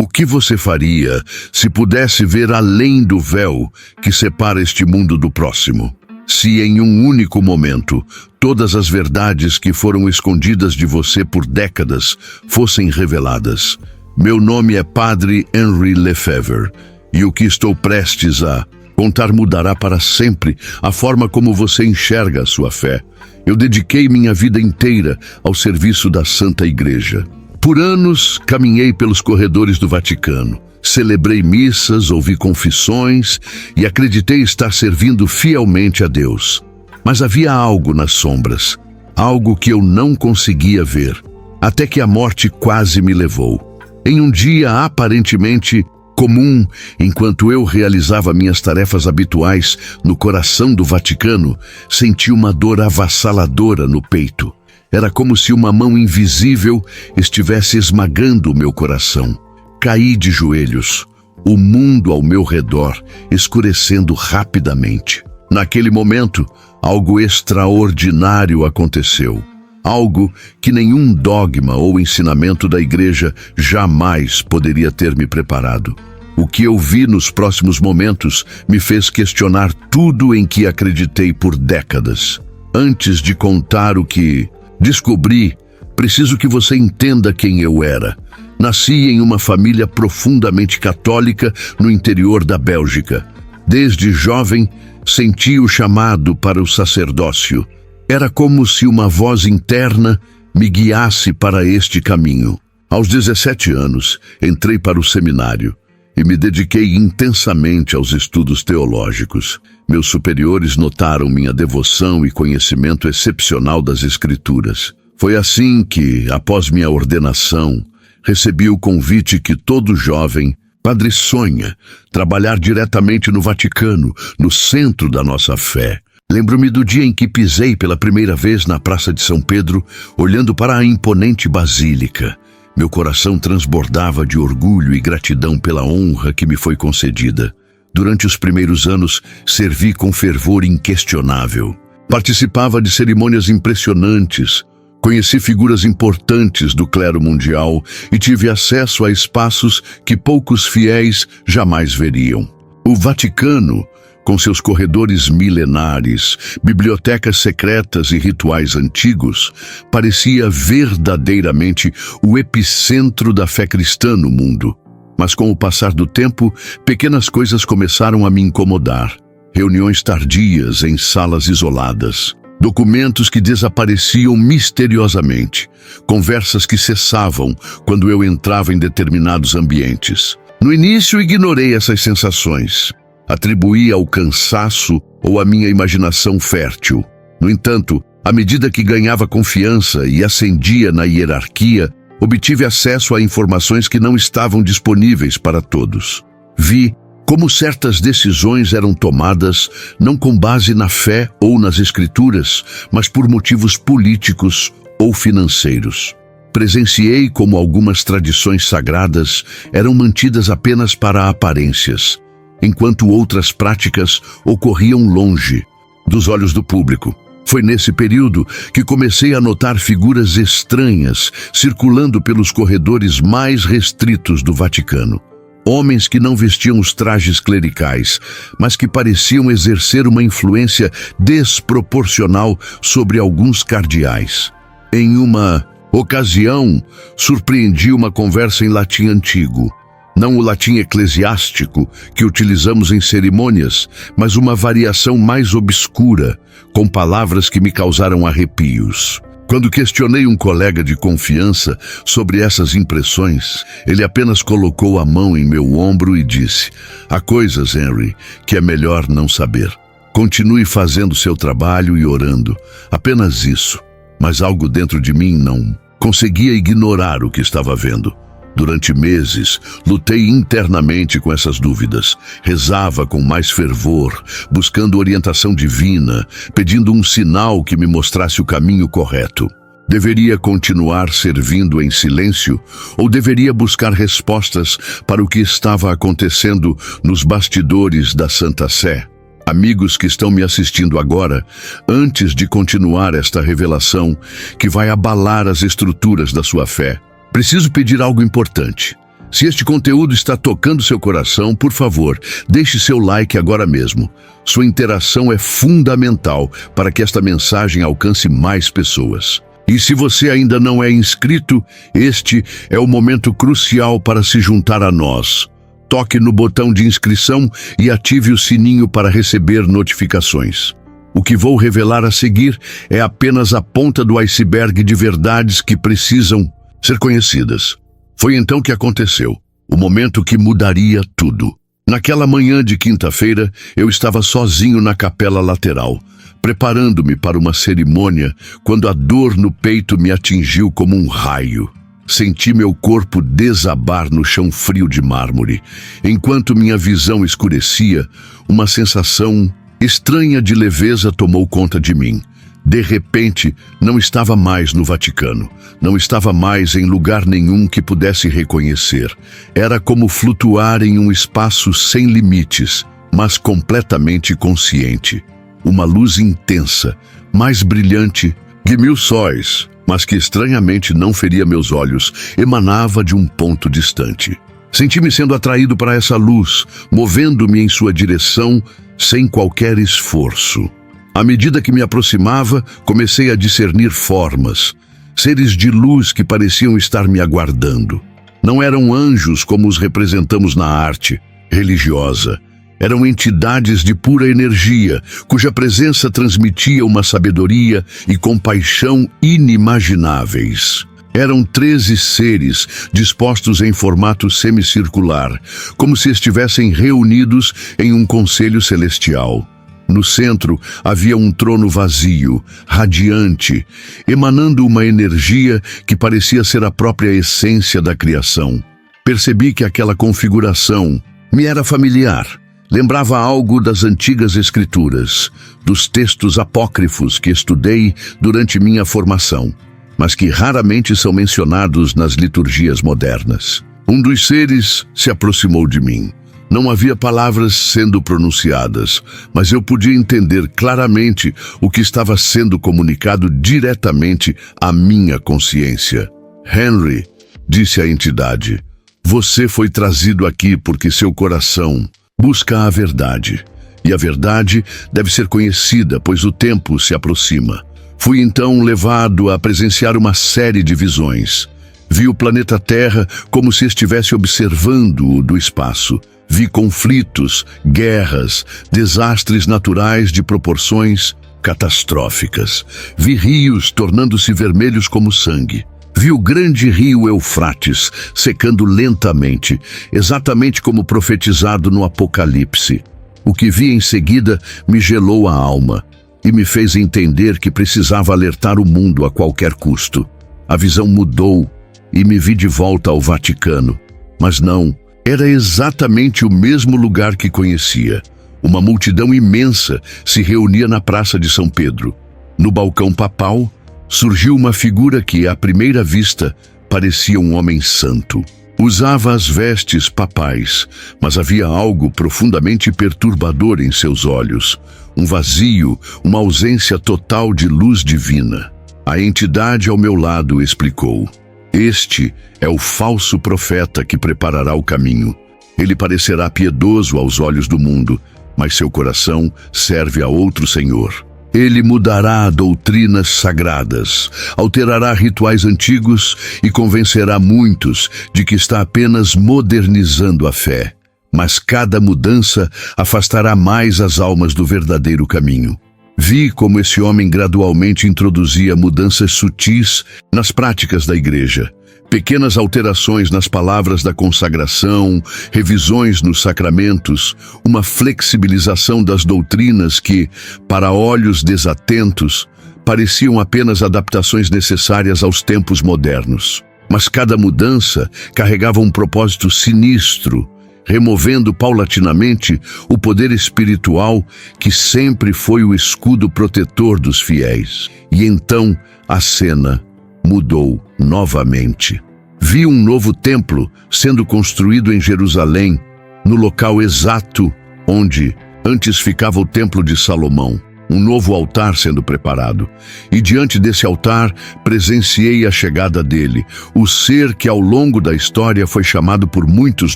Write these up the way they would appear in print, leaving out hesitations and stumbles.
O que você faria se pudesse ver além do véu que separa este mundo do próximo? Se em um único momento todas as verdades que foram escondidas de você por décadas fossem reveladas. Meu nome é Padre Henry Lefebvre e o que estou prestes a contar mudará para sempre a forma como você enxerga a sua fé. Eu dediquei minha vida inteira ao serviço da Santa Igreja. Por anos, caminhei pelos corredores do Vaticano. Celebrei missas, ouvi confissões e acreditei estar servindo fielmente a Deus. Mas havia algo nas sombras, algo que eu não conseguia ver, até que a morte quase me levou. Em um dia aparentemente comum, enquanto eu realizava minhas tarefas habituais no coração do Vaticano, senti uma dor avassaladora no peito. Era como se uma mão invisível estivesse esmagando o meu coração. Caí de joelhos, o mundo ao meu redor escurecendo rapidamente. Naquele momento, algo extraordinário aconteceu. Algo que nenhum dogma ou ensinamento da igreja jamais poderia ter me preparado. O que eu vi nos próximos momentos me fez questionar tudo em que acreditei por décadas. Antes de contar o que descobri, preciso que você entenda quem eu era. Nasci em uma família profundamente católica no interior da Bélgica. Desde jovem, senti o chamado para o sacerdócio. Era como se uma voz interna me guiasse para este caminho. Aos 17 anos, entrei para o seminário e me dediquei intensamente aos estudos teológicos. Meus superiores notaram minha devoção e conhecimento excepcional das Escrituras. Foi assim que, após minha ordenação, recebi o convite que todo jovem padre sonha, trabalhar diretamente no Vaticano, no centro da nossa fé. Lembro-me do dia em que pisei pela primeira vez na Praça de São Pedro, olhando para a imponente basílica. Meu coração transbordava de orgulho e gratidão pela honra que me foi concedida. Durante os primeiros anos, servi com fervor inquestionável. Participava de cerimônias impressionantes, conheci figuras importantes do clero mundial e tive acesso a espaços que poucos fiéis jamais veriam. O Vaticano, com seus corredores milenares, bibliotecas secretas e rituais antigos, parecia verdadeiramente o epicentro da fé cristã no mundo. Mas com o passar do tempo, pequenas coisas começaram a me incomodar. Reuniões tardias em salas isoladas, documentos que desapareciam misteriosamente, conversas que cessavam quando eu entrava em determinados ambientes. No início, ignorei essas sensações. Atribuía ao cansaço ou à minha imaginação fértil. No entanto, à medida que ganhava confiança e ascendia na hierarquia, obtive acesso a informações que não estavam disponíveis para todos. Vi como certas decisões eram tomadas não com base na fé ou nas Escrituras, mas por motivos políticos ou financeiros. Presenciei como algumas tradições sagradas eram mantidas apenas para aparências, enquanto outras práticas ocorriam longe dos olhos do público. Foi nesse período que comecei a notar figuras estranhas circulando pelos corredores mais restritos do Vaticano. Homens que não vestiam os trajes clericais, mas que pareciam exercer uma influência desproporcional sobre alguns cardeais. Em uma ocasião, surpreendi uma conversa em latim antigo. Não o latim eclesiástico que utilizamos em cerimônias, mas uma variação mais obscura, com palavras que me causaram arrepios. Quando questionei um colega de confiança sobre essas impressões, ele apenas colocou a mão em meu ombro e disse: "Há coisas, Henry, que é melhor não saber. Continue fazendo seu trabalho e orando, apenas isso." Mas algo dentro de mim não conseguia ignorar o que estava vendo. Durante meses, lutei internamente com essas dúvidas. Rezava com mais fervor, buscando orientação divina, pedindo um sinal que me mostrasse o caminho correto. Deveria continuar servindo em silêncio ou deveria buscar respostas para o que estava acontecendo nos bastidores da Santa Sé? Amigos que estão me assistindo agora, antes de continuar esta revelação que vai abalar as estruturas da sua fé, preciso pedir algo importante. Se este conteúdo está tocando seu coração, por favor, deixe seu like agora mesmo. Sua interação é fundamental para que esta mensagem alcance mais pessoas. E se você ainda não é inscrito, este é o momento crucial para se juntar a nós. Toque no botão de inscrição e ative o sininho para receber notificações. O que vou revelar a seguir é apenas a ponta do iceberg de verdades que precisam ser conhecidas. Foi então que aconteceu, o momento que mudaria tudo. Naquela manhã de quinta-feira, eu estava sozinho na capela lateral, preparando-me para uma cerimônia, quando a dor no peito me atingiu como um raio. Senti meu corpo desabar no chão frio de mármore. Enquanto minha visão escurecia, uma sensação estranha de leveza tomou conta de mim. De repente, não estava mais no Vaticano. Não estava mais em lugar nenhum que pudesse reconhecer. Era como flutuar em um espaço sem limites, mas completamente consciente. Uma luz intensa, mais brilhante que 1000 sóis, mas que estranhamente não feria meus olhos, emanava de um ponto distante. Senti-me sendo atraído para essa luz, movendo-me em sua direção sem qualquer esforço. À medida que me aproximava, comecei a discernir formas, seres de luz que pareciam estar me aguardando. Não eram anjos como os representamos na arte religiosa. Eram entidades de pura energia, cuja presença transmitia uma sabedoria e compaixão inimagináveis. Eram 13 seres dispostos em formato semicircular, como se estivessem reunidos em um conselho celestial. No centro havia um trono vazio, radiante, emanando uma energia que parecia ser a própria essência da criação. Percebi que aquela configuração me era familiar. Lembrava algo das antigas escrituras, dos textos apócrifos que estudei durante minha formação, mas que raramente são mencionados nas liturgias modernas. Um dos seres se aproximou de mim. Não havia palavras sendo pronunciadas, mas eu podia entender claramente o que estava sendo comunicado diretamente à minha consciência. Henry, disse a entidade, você foi trazido aqui porque seu coração busca a verdade. E a verdade deve ser conhecida, pois o tempo se aproxima. Fui então levado a presenciar uma série de visões. Vi o planeta Terra como se estivesse observando-o do espaço. Vi conflitos, guerras, desastres naturais de proporções catastróficas. Vi rios tornando-se vermelhos como sangue. Vi o grande rio Eufrates secando lentamente, exatamente como profetizado no Apocalipse. O que vi em seguida me gelou a alma e me fez entender que precisava alertar o mundo a qualquer custo. A visão mudou e me vi de volta ao Vaticano. Mas não, era exatamente o mesmo lugar que conhecia. Uma multidão imensa se reunia na Praça de São Pedro. No balcão papal, surgiu uma figura que, à primeira vista, parecia um homem santo. Usava as vestes papais, mas havia algo profundamente perturbador em seus olhos. Um vazio, uma ausência total de luz divina. A entidade ao meu lado explicou. Este é o falso profeta que preparará o caminho. Ele parecerá piedoso aos olhos do mundo, mas seu coração serve a outro senhor. Ele mudará doutrinas sagradas, alterará rituais antigos e convencerá muitos de que está apenas modernizando a fé. Mas cada mudança afastará mais as almas do verdadeiro caminho. Vi como esse homem gradualmente introduzia mudanças sutis nas práticas da igreja. Pequenas alterações nas palavras da consagração, revisões nos sacramentos, uma flexibilização das doutrinas que, para olhos desatentos, pareciam apenas adaptações necessárias aos tempos modernos. Mas cada mudança carregava um propósito sinistro, removendo paulatinamente o poder espiritual que sempre foi o escudo protetor dos fiéis. E então a cena mudou novamente. Vi um novo templo sendo construído em Jerusalém, no local exato onde antes ficava o Templo de Salomão. um novo altar sendo preparado. E diante desse altar, presenciei a chegada dele, o ser que ao longo da história foi chamado por muitos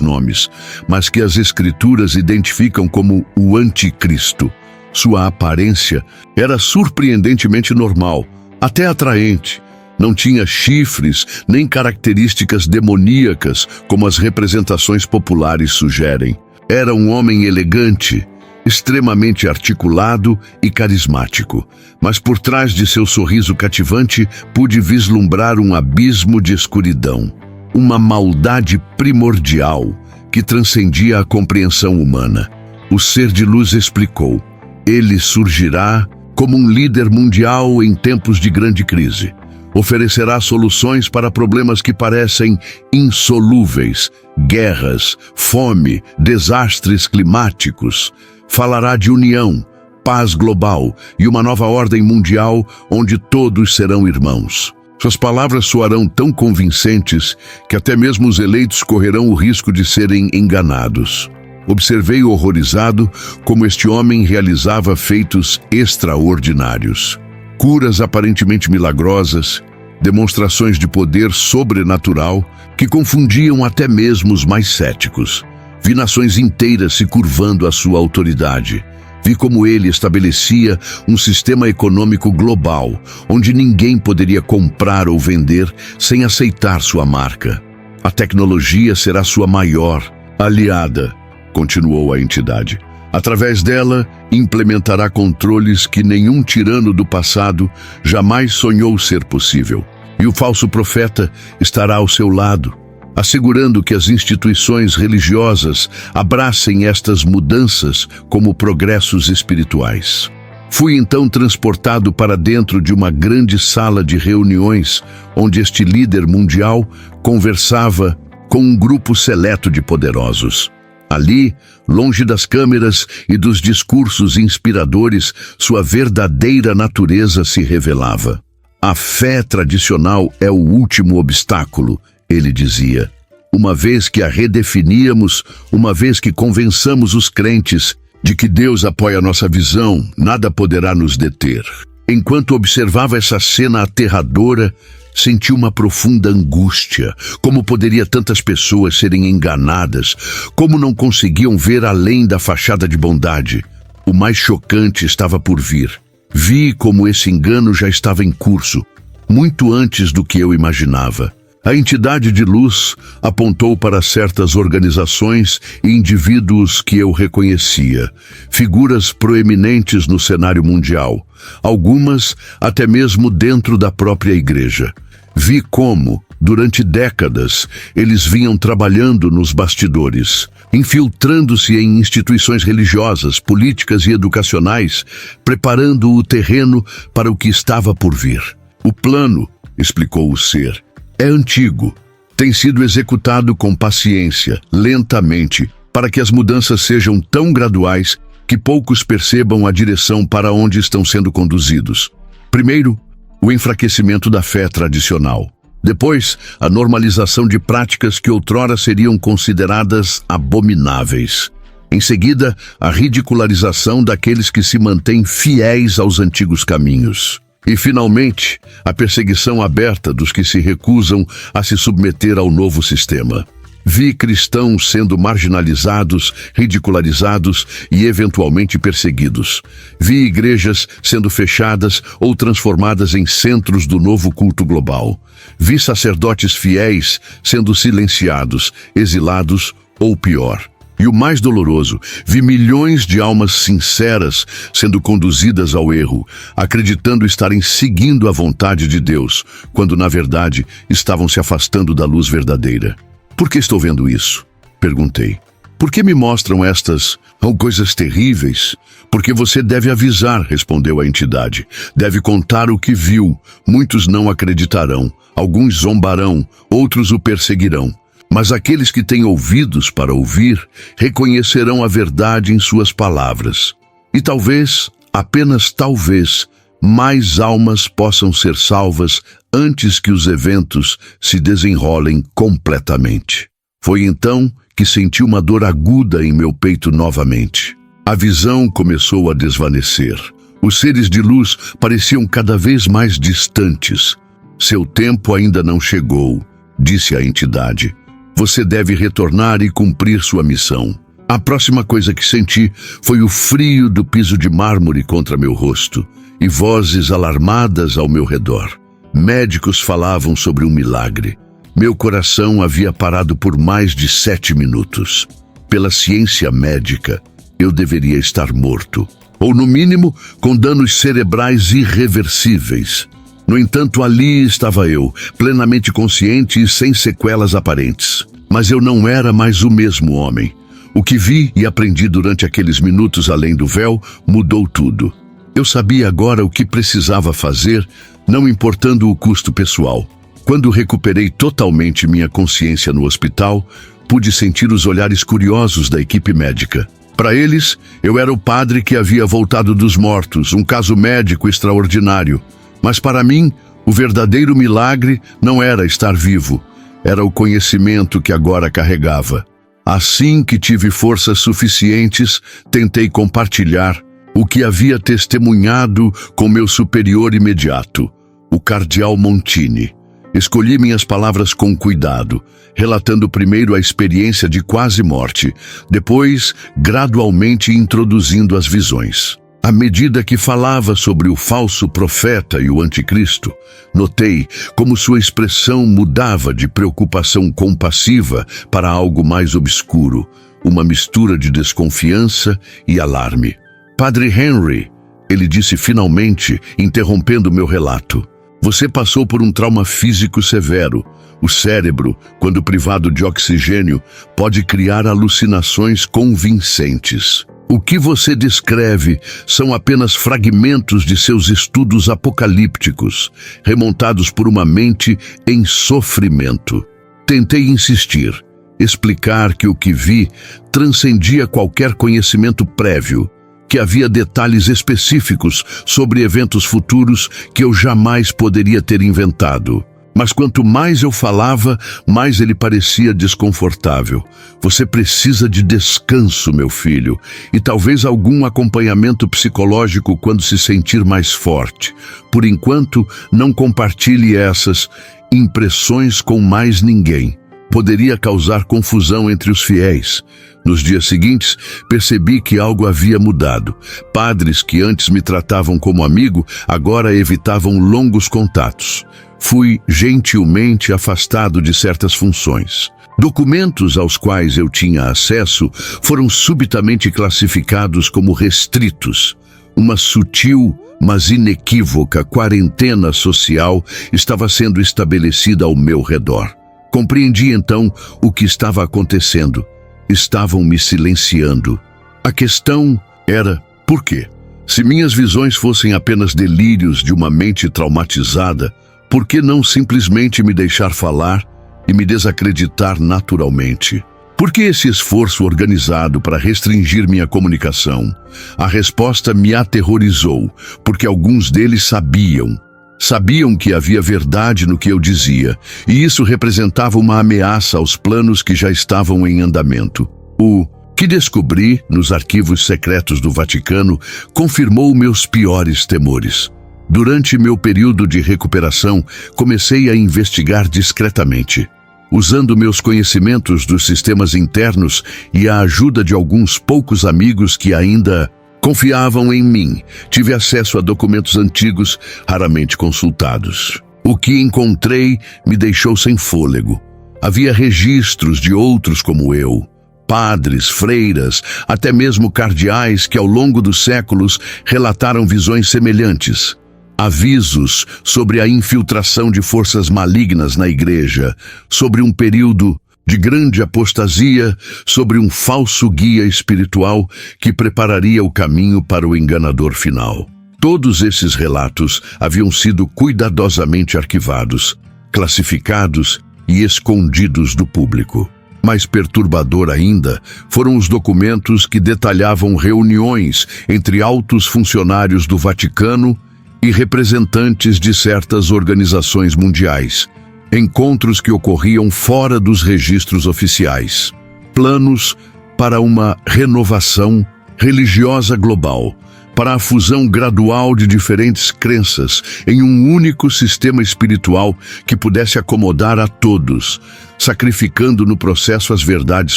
nomes, mas que as Escrituras identificam como o Anticristo. Sua aparência era surpreendentemente normal, até atraente. Não tinha chifres, nem características demoníacas, como as representações populares sugerem. Era um homem elegante, extremamente articulado e carismático, mas por trás de seu sorriso cativante pude vislumbrar um abismo de escuridão, uma maldade primordial que transcendia a compreensão humana. O ser de luz explicou: ele surgirá como um líder mundial em tempos de grande crise. Oferecerá soluções para problemas que parecem insolúveis, guerras, fome, desastres climáticos. Falará de união, paz global e uma nova ordem mundial onde todos serão irmãos. Suas palavras soarão tão convincentes que até mesmo os eleitos correrão o risco de serem enganados. Observei horrorizado como este homem realizava feitos extraordinários. Curas aparentemente milagrosas, demonstrações de poder sobrenatural que confundiam até mesmo os mais céticos. Vi nações inteiras se curvando à sua autoridade. Vi como ele estabelecia um sistema econômico global, onde ninguém poderia comprar ou vender sem aceitar sua marca. A tecnologia será sua maior aliada, continuou a entidade. Através dela, implementará controles que nenhum tirano do passado jamais sonhou ser possível. E o falso profeta estará ao seu lado, assegurando que as instituições religiosas abracem estas mudanças como progressos espirituais. Fui então transportado para dentro de uma grande sala de reuniões, onde este líder mundial conversava com um grupo seleto de poderosos. Ali, longe das câmeras e dos discursos inspiradores, sua verdadeira natureza se revelava. A fé tradicional é o último obstáculo, ele dizia. Uma vez que a redefiníamos, uma vez que convençamos os crentes de que Deus apoia nossa visão, nada poderá nos deter. Enquanto observava essa cena aterradora, senti uma profunda angústia. Como poderia tantas pessoas serem enganadas? Como não conseguiam ver além da fachada de bondade? O mais chocante estava por vir. Vi como esse engano já estava em curso, muito antes do que eu imaginava. A entidade de luz apontou para certas organizações e indivíduos que eu reconhecia, figuras proeminentes no cenário mundial, algumas até mesmo dentro da própria igreja. Vi como, durante décadas, eles vinham trabalhando nos bastidores, infiltrando-se em instituições religiosas, políticas e educacionais, preparando o terreno para o que estava por vir. O plano, explicou o ser, é antigo. Tem sido executado com paciência, lentamente, para que as mudanças sejam tão graduais que poucos percebam a direção para onde estão sendo conduzidos. Primeiro, o enfraquecimento da fé tradicional. Depois, a normalização de práticas que outrora seriam consideradas abomináveis. Em seguida, a ridicularização daqueles que se mantêm fiéis aos antigos caminhos. E, finalmente, a perseguição aberta dos que se recusam a se submeter ao novo sistema. Vi cristãos sendo marginalizados, ridicularizados e eventualmente perseguidos. Vi igrejas sendo fechadas ou transformadas em centros do novo culto global. Vi sacerdotes fiéis sendo silenciados, exilados ou pior. E o mais doloroso, vi milhões de almas sinceras sendo conduzidas ao erro, acreditando estarem seguindo a vontade de Deus, quando na verdade estavam se afastando da luz verdadeira. Por que estou vendo isso? Perguntei. Por que me mostram estas coisas terríveis? Porque você deve avisar, respondeu a entidade. Deve contar o que viu. Muitos não acreditarão, alguns zombarão, outros o perseguirão. Mas aqueles que têm ouvidos para ouvir, reconhecerão a verdade em suas palavras. E talvez, apenas talvez, mais almas possam ser salvas antes que os eventos se desenrolem completamente. Foi então que senti uma dor aguda em meu peito novamente. A visão começou a desvanecer. Os seres de luz pareciam cada vez mais distantes. Seu tempo ainda não chegou, disse a entidade. Você deve retornar e cumprir sua missão. A próxima coisa que senti foi o frio do piso de mármore contra meu rosto e vozes alarmadas ao meu redor. Médicos falavam sobre um milagre. Meu coração havia parado por mais de 7 minutos. Pela ciência médica, eu deveria estar morto, ou no mínimo com danos cerebrais irreversíveis. No entanto, ali estava eu, plenamente consciente e sem sequelas aparentes. Mas eu não era mais o mesmo homem. O que vi e aprendi durante aqueles minutos além do véu mudou tudo. Eu sabia agora o que precisava fazer, não importando o custo pessoal. Quando recuperei totalmente minha consciência no hospital, pude sentir os olhares curiosos da equipe médica. Para eles, eu era o padre que havia voltado dos mortos, um caso médico extraordinário. Mas para mim, o verdadeiro milagre não era estar vivo, era o conhecimento que agora carregava. Assim que tive forças suficientes, tentei compartilhar o que havia testemunhado com meu superior imediato, o cardeal Montini. Escolhi minhas palavras com cuidado, relatando primeiro a experiência de quase morte, depois, gradualmente introduzindo as visões. À medida que falava sobre o falso profeta e o anticristo, notei como sua expressão mudava de preocupação compassiva para algo mais obscuro, uma mistura de desconfiança e alarme. Padre Henry, ele disse finalmente, interrompendo meu relato, você passou por um trauma físico severo. O cérebro, quando privado de oxigênio, pode criar alucinações convincentes. O que você descreve são apenas fragmentos de seus estudos apocalípticos, remontados por uma mente em sofrimento. Tentei insistir, explicar que o que vi transcendia qualquer conhecimento prévio, que havia detalhes específicos sobre eventos futuros que eu jamais poderia ter inventado. Mas quanto mais eu falava, mais ele parecia desconfortável. Você precisa de descanso, meu filho, e talvez algum acompanhamento psicológico quando se sentir mais forte. Por enquanto, não compartilhe essas impressões com mais ninguém. Poderia causar confusão entre os fiéis. Nos dias seguintes, percebi que algo havia mudado. Padres que antes me tratavam como amigo, agora evitavam longos contatos. Fui gentilmente afastado de certas funções. Documentos aos quais eu tinha acesso foram subitamente classificados como restritos. Uma sutil, mas inequívoca quarentena social estava sendo estabelecida ao meu redor. Compreendi então o que estava acontecendo. Estavam me silenciando. A questão era, por quê? Se minhas visões fossem apenas delírios de uma mente traumatizada, por que não simplesmente me deixar falar e me desacreditar naturalmente? Por que esse esforço organizado para restringir minha comunicação? A resposta me aterrorizou, porque alguns deles sabiam que havia verdade no que eu dizia, e isso representava uma ameaça aos planos que já estavam em andamento. O que descobri nos arquivos secretos do Vaticano confirmou meus piores temores. Durante meu período de recuperação, comecei a investigar discretamente. Usando meus conhecimentos dos sistemas internos e a ajuda de alguns poucos amigos que ainda confiavam em mim, tive acesso a documentos antigos, raramente consultados. O que encontrei me deixou sem fôlego. Havia registros de outros como eu, padres, freiras, até mesmo cardeais que ao longo dos séculos relataram visões semelhantes. Avisos sobre a infiltração de forças malignas na igreja, sobre um período de grande apostasia, sobre um falso guia espiritual que prepararia o caminho para o enganador final. Todos esses relatos haviam sido cuidadosamente arquivados, classificados e escondidos do público. Mais perturbador ainda foram os documentos que detalhavam reuniões entre altos funcionários do Vaticano e representantes de certas organizações mundiais, encontros que ocorriam fora dos registros oficiais, planos para uma renovação religiosa global, para a fusão gradual de diferentes crenças em um único sistema espiritual que pudesse acomodar a todos, sacrificando no processo as verdades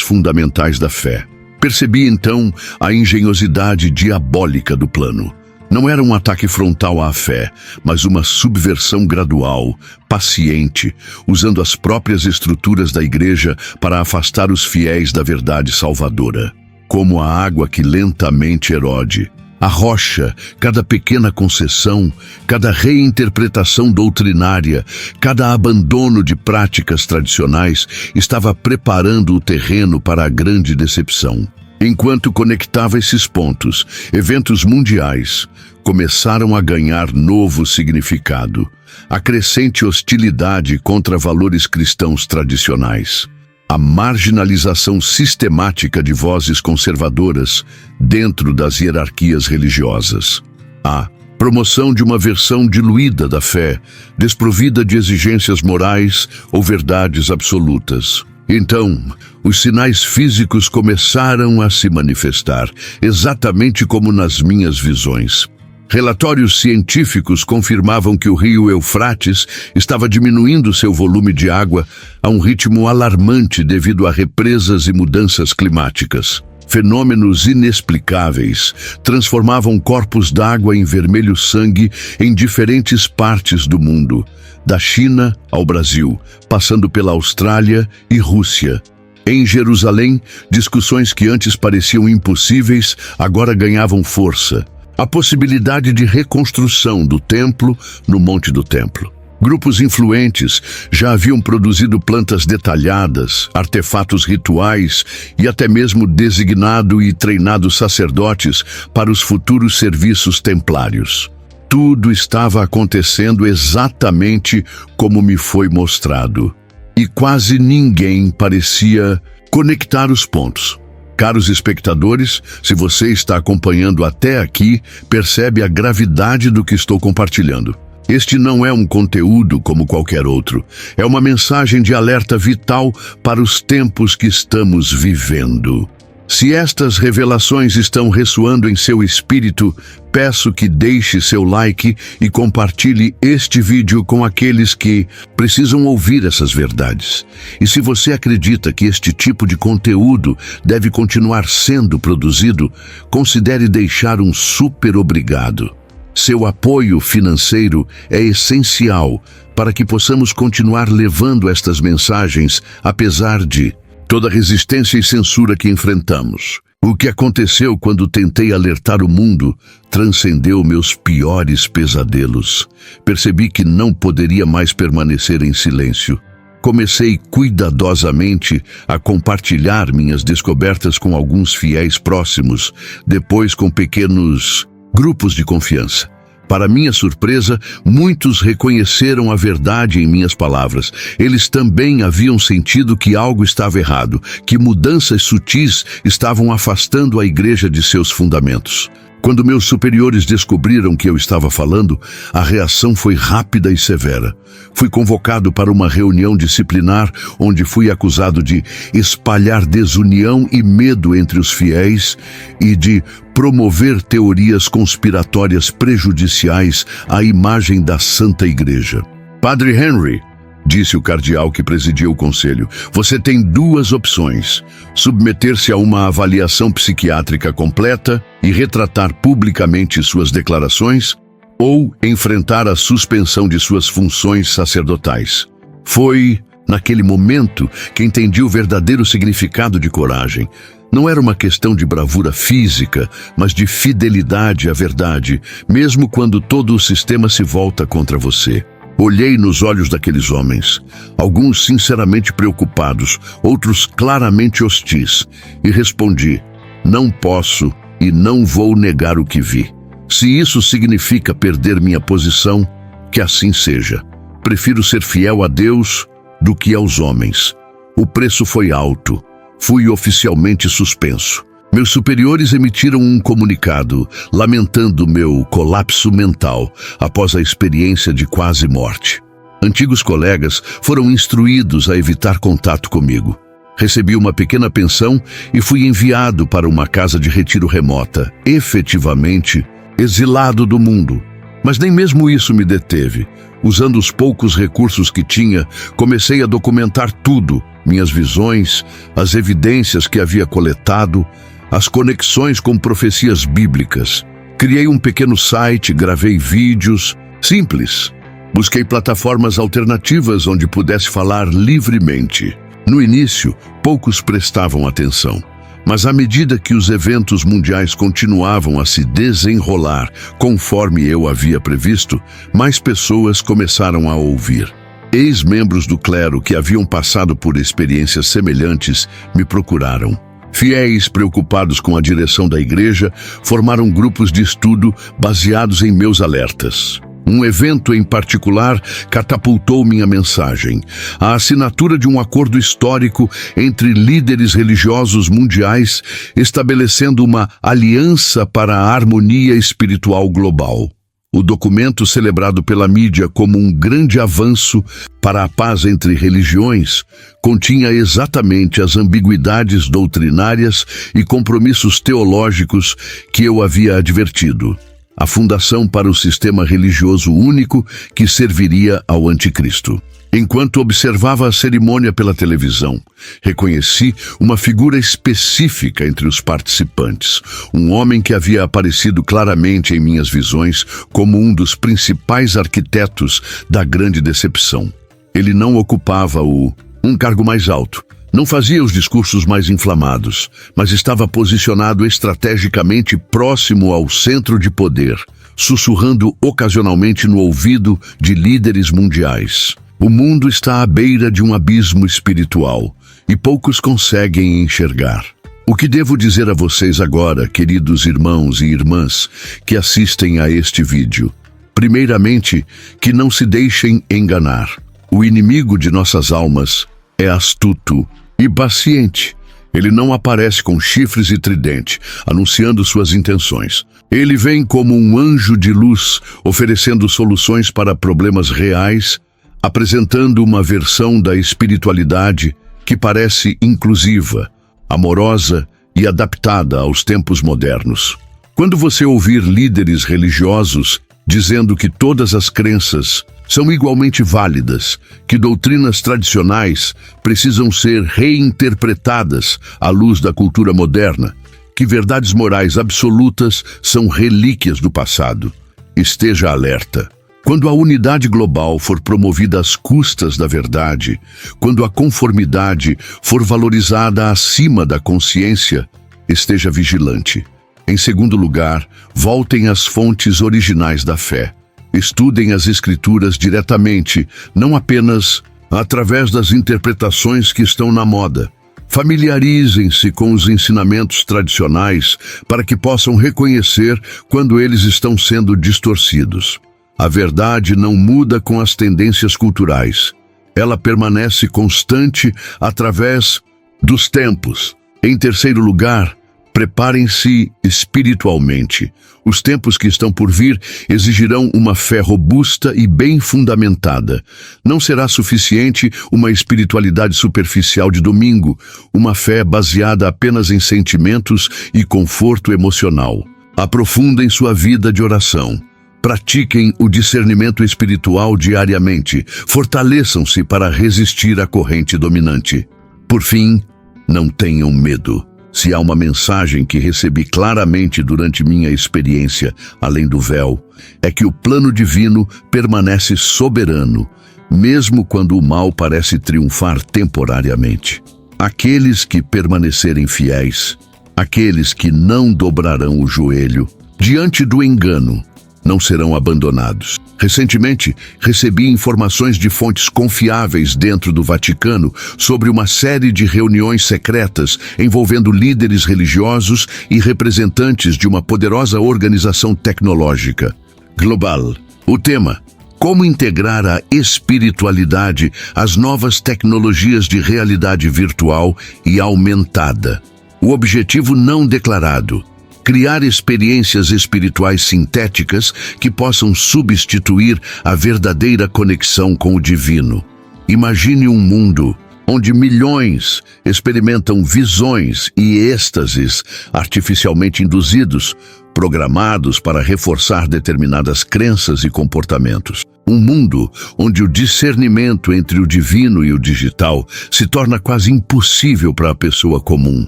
fundamentais da fé. Percebi então a engenhosidade diabólica do plano. Não era um ataque frontal à fé, mas uma subversão gradual, paciente, usando as próprias estruturas da igreja para afastar os fiéis da verdade salvadora. Como a água que lentamente erode. A rocha, cada pequena concessão, cada reinterpretação doutrinária, cada abandono de práticas tradicionais estava preparando o terreno para a grande decepção. Enquanto conectava esses pontos, eventos mundiais começaram a ganhar novo significado. A crescente hostilidade contra valores cristãos tradicionais. A marginalização sistemática de vozes conservadoras dentro das hierarquias religiosas. A promoção de uma versão diluída da fé, desprovida de exigências morais ou verdades absolutas. Então, os sinais físicos começaram a se manifestar, exatamente como nas minhas visões. Relatórios científicos confirmavam que o rio Eufrates estava diminuindo seu volume de água a um ritmo alarmante devido a represas e mudanças climáticas. Fenômenos inexplicáveis transformavam corpos d'água em vermelho sangue em diferentes partes do mundo, da China ao Brasil, passando pela Austrália e Rússia. Em Jerusalém, discussões que antes pareciam impossíveis agora ganhavam força. A possibilidade de reconstrução do templo no Monte do Templo. Grupos influentes já haviam produzido plantas detalhadas, artefatos rituais e até mesmo designado e treinado sacerdotes para os futuros serviços templários. Tudo estava acontecendo exatamente como me foi mostrado. E quase ninguém parecia conectar os pontos. Caros espectadores, se você está acompanhando até aqui, percebe a gravidade do que estou compartilhando. Este não é um conteúdo como qualquer outro. É uma mensagem de alerta vital para os tempos que estamos vivendo. Se estas revelações estão ressoando em seu espírito, peço que deixe seu like e compartilhe este vídeo com aqueles que precisam ouvir essas verdades. E se você acredita que este tipo de conteúdo deve continuar sendo produzido, considere deixar um super obrigado. Seu apoio financeiro é essencial para que possamos continuar levando estas mensagens, apesar de toda a resistência e censura que enfrentamos. O que aconteceu quando tentei alertar o mundo transcendeu meus piores pesadelos. Percebi que não poderia mais permanecer em silêncio. Comecei cuidadosamente a compartilhar minhas descobertas com alguns fiéis próximos, depois com pequenos grupos de confiança. Para minha surpresa, muitos reconheceram a verdade em minhas palavras. Eles também haviam sentido que algo estava errado, que mudanças sutis estavam afastando a igreja de seus fundamentos. Quando meus superiores descobriram que eu estava falando, a reação foi rápida e severa. Fui convocado para uma reunião disciplinar, onde fui acusado de espalhar desunião e medo entre os fiéis e de promover teorias conspiratórias prejudiciais à imagem da Santa Igreja. Padre Henry, disse o cardeal que presidia o conselho, você tem duas opções: submeter-se a uma avaliação psiquiátrica completa e retratar publicamente suas declarações, ou enfrentar a suspensão de suas funções sacerdotais. Foi, naquele momento, que entendi o verdadeiro significado de coragem. Não era uma questão de bravura física, mas de fidelidade à verdade, mesmo quando todo o sistema se volta contra você. Olhei nos olhos daqueles homens, alguns sinceramente preocupados, outros claramente hostis, e respondi: não posso e não vou negar o que vi. Se isso significa perder minha posição, que assim seja. Prefiro ser fiel a Deus do que aos homens. O preço foi alto. Fui oficialmente suspenso. Meus superiores emitiram um comunicado lamentando meu colapso mental após a experiência de quase morte. Antigos colegas foram instruídos a evitar contato comigo. Recebi uma pequena pensão e fui enviado para uma casa de retiro remota. Efetivamente, exilado do mundo. Mas nem mesmo isso me deteve. Usando os poucos recursos que tinha, comecei a documentar tudo: minhas visões, as evidências que havia coletado, as conexões com profecias bíblicas. Criei um pequeno site, gravei vídeos, simples. Busquei plataformas alternativas onde pudesse falar livremente. No início, poucos prestavam atenção. Mas à medida que os eventos mundiais continuavam a se desenrolar, conforme eu havia previsto, mais pessoas começaram a ouvir. Ex-membros do clero que haviam passado por experiências semelhantes me procuraram. Fiéis preocupados com a direção da igreja formaram grupos de estudo baseados em meus alertas. Um evento em particular catapultou minha mensagem: a assinatura de um acordo histórico entre líderes religiosos mundiais, estabelecendo uma aliança para a harmonia espiritual global. O documento, celebrado pela mídia como um grande avanço para a paz entre religiões, continha exatamente as ambiguidades doutrinárias e compromissos teológicos que eu havia advertido. A fundação para o sistema religioso único que serviria ao anticristo. Enquanto observava a cerimônia pela televisão, reconheci uma figura específica entre os participantes, um homem que havia aparecido claramente em minhas visões como um dos principais arquitetos da grande decepção. Ele não ocupava um cargo mais alto, não fazia os discursos mais inflamados, mas estava posicionado estrategicamente próximo ao centro de poder, sussurrando ocasionalmente no ouvido de líderes mundiais. O mundo está à beira de um abismo espiritual e poucos conseguem enxergar. O que devo dizer a vocês agora, queridos irmãos e irmãs que assistem a este vídeo? Primeiramente, que não se deixem enganar. O inimigo de nossas almas é astuto e paciente. Ele não aparece com chifres e tridente, anunciando suas intenções. Ele vem como um anjo de luz, oferecendo soluções para problemas reais, apresentando uma versão da espiritualidade que parece inclusiva, amorosa e adaptada aos tempos modernos. Quando você ouvir líderes religiosos dizendo que todas as crenças são igualmente válidas, que doutrinas tradicionais precisam ser reinterpretadas à luz da cultura moderna, que verdades morais absolutas são relíquias do passado, esteja alerta. Quando a unidade global for promovida às custas da verdade, quando a conformidade for valorizada acima da consciência, esteja vigilante. Em segundo lugar, voltem às fontes originais da fé. Estudem as Escrituras diretamente, não apenas através das interpretações que estão na moda. Familiarizem-se com os ensinamentos tradicionais para que possam reconhecer quando eles estão sendo distorcidos. A verdade não muda com as tendências culturais. Ela permanece constante através dos tempos. Em terceiro lugar, preparem-se espiritualmente. Os tempos que estão por vir exigirão uma fé robusta e bem fundamentada. Não será suficiente uma espiritualidade superficial de domingo, uma fé baseada apenas em sentimentos e conforto emocional. Aprofundem sua vida de oração. Pratiquem o discernimento espiritual diariamente. Fortaleçam-se para resistir à corrente dominante. Por fim, não tenham medo. Se há uma mensagem que recebi claramente durante minha experiência além do véu, é que o plano divino permanece soberano, mesmo quando o mal parece triunfar temporariamente. Aqueles que permanecerem fiéis, aqueles que não dobrarão o joelho diante do engano, não serão abandonados. Recentemente, recebi informações de fontes confiáveis dentro do Vaticano sobre uma série de reuniões secretas envolvendo líderes religiosos e representantes de uma poderosa organização tecnológica global. O tema: como integrar a espiritualidade às novas tecnologias de realidade virtual e aumentada. O objetivo não declarado: criar experiências espirituais sintéticas que possam substituir a verdadeira conexão com o divino. Imagine um mundo onde milhões experimentam visões e êxtases artificialmente induzidos, programados para reforçar determinadas crenças e comportamentos. Um mundo onde o discernimento entre o divino e o digital se torna quase impossível para a pessoa comum.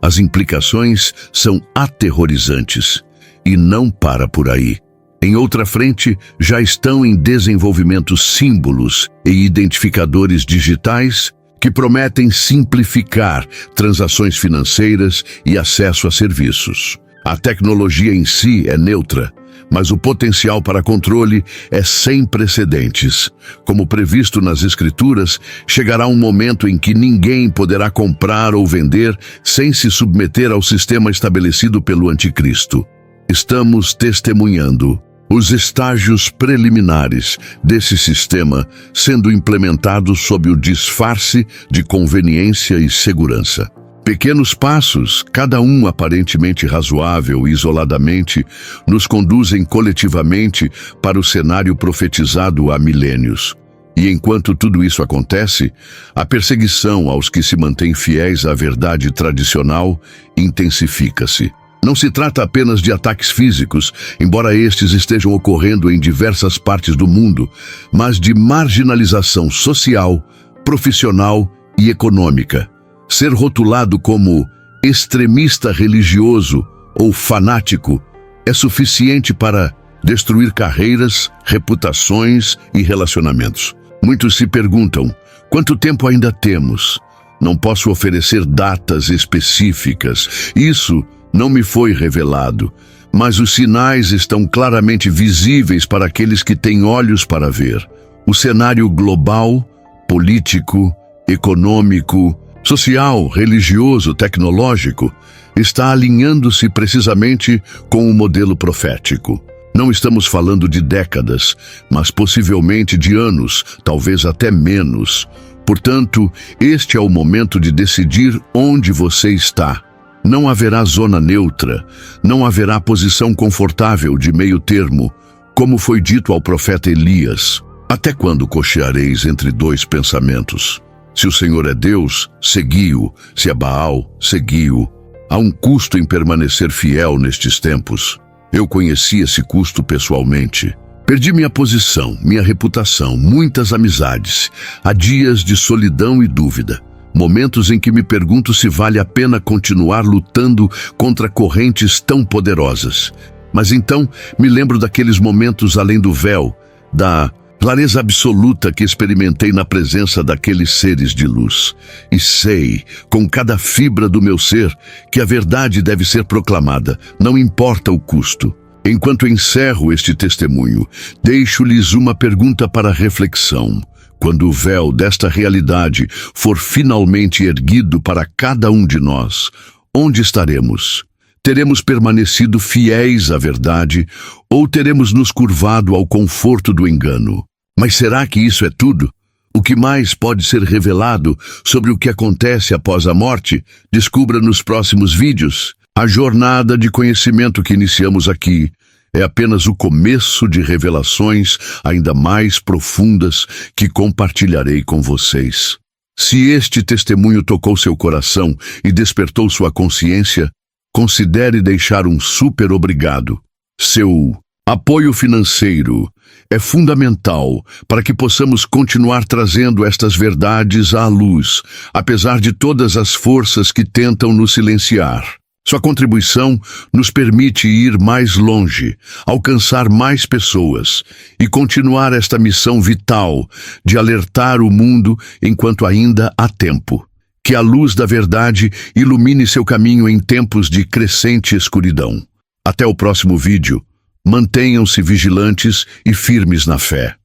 As implicações são aterrorizantes e não para por aí. Em outra frente, já estão em desenvolvimento símbolos e identificadores digitais que prometem simplificar transações financeiras e acesso a serviços. A tecnologia em si é neutra, mas o potencial para controle é sem precedentes. Como previsto nas Escrituras, chegará um momento em que ninguém poderá comprar ou vender sem se submeter ao sistema estabelecido pelo Anticristo. Estamos testemunhando os estágios preliminares desse sistema sendo implementados sob o disfarce de conveniência e segurança. Pequenos passos, cada um aparentemente razoável e isoladamente, nos conduzem coletivamente para o cenário profetizado há milênios. E enquanto tudo isso acontece, a perseguição aos que se mantêm fiéis à verdade tradicional intensifica-se. Não se trata apenas de ataques físicos, embora estes estejam ocorrendo em diversas partes do mundo, mas de marginalização social, profissional e econômica. Ser rotulado como extremista religioso ou fanático é suficiente para destruir carreiras, reputações e relacionamentos. Muitos se perguntam, quanto tempo ainda temos? Não posso oferecer datas específicas. Isso não me foi revelado, mas os sinais estão claramente visíveis para aqueles que têm olhos para ver. O cenário global, político, econômico, social, religioso, tecnológico está alinhando-se precisamente com o modelo profético. Não estamos falando de décadas, mas possivelmente de anos, talvez até menos. Portanto, este é o momento de decidir onde você está. Não haverá zona neutra, não haverá posição confortável de meio termo, como foi dito ao profeta Elias. Até quando cocheareis entre dois pensamentos? Se o Senhor é Deus, segui-o. Se é Baal, segui-o. Há um custo em permanecer fiel nestes tempos. Eu conheci esse custo pessoalmente. Perdi minha posição, minha reputação, muitas amizades. Há dias de solidão e dúvida. Momentos em que me pergunto se vale a pena continuar lutando contra correntes tão poderosas. Mas então me lembro daqueles momentos além do véu, da clareza absoluta que experimentei na presença daqueles seres de luz. E sei, com cada fibra do meu ser, que a verdade deve ser proclamada, não importa o custo. Enquanto encerro este testemunho, deixo-lhes uma pergunta para reflexão. Quando o véu desta realidade for finalmente erguido para cada um de nós, onde estaremos? Teremos permanecido fiéis à verdade ou teremos nos curvado ao conforto do engano? Mas será que isso é tudo? O que mais pode ser revelado sobre o que acontece após a morte? Descubra nos próximos vídeos. A jornada de conhecimento que iniciamos aqui é apenas o começo de revelações ainda mais profundas que compartilharei com vocês. Se este testemunho tocou seu coração e despertou sua consciência, considere deixar um super obrigado. Seu apoio financeiro é fundamental para que possamos continuar trazendo estas verdades à luz, apesar de todas as forças que tentam nos silenciar. Sua contribuição nos permite ir mais longe, alcançar mais pessoas e continuar esta missão vital de alertar o mundo enquanto ainda há tempo. Que a luz da verdade ilumine seu caminho em tempos de crescente escuridão. Até o próximo vídeo. Mantenham-se vigilantes e firmes na fé.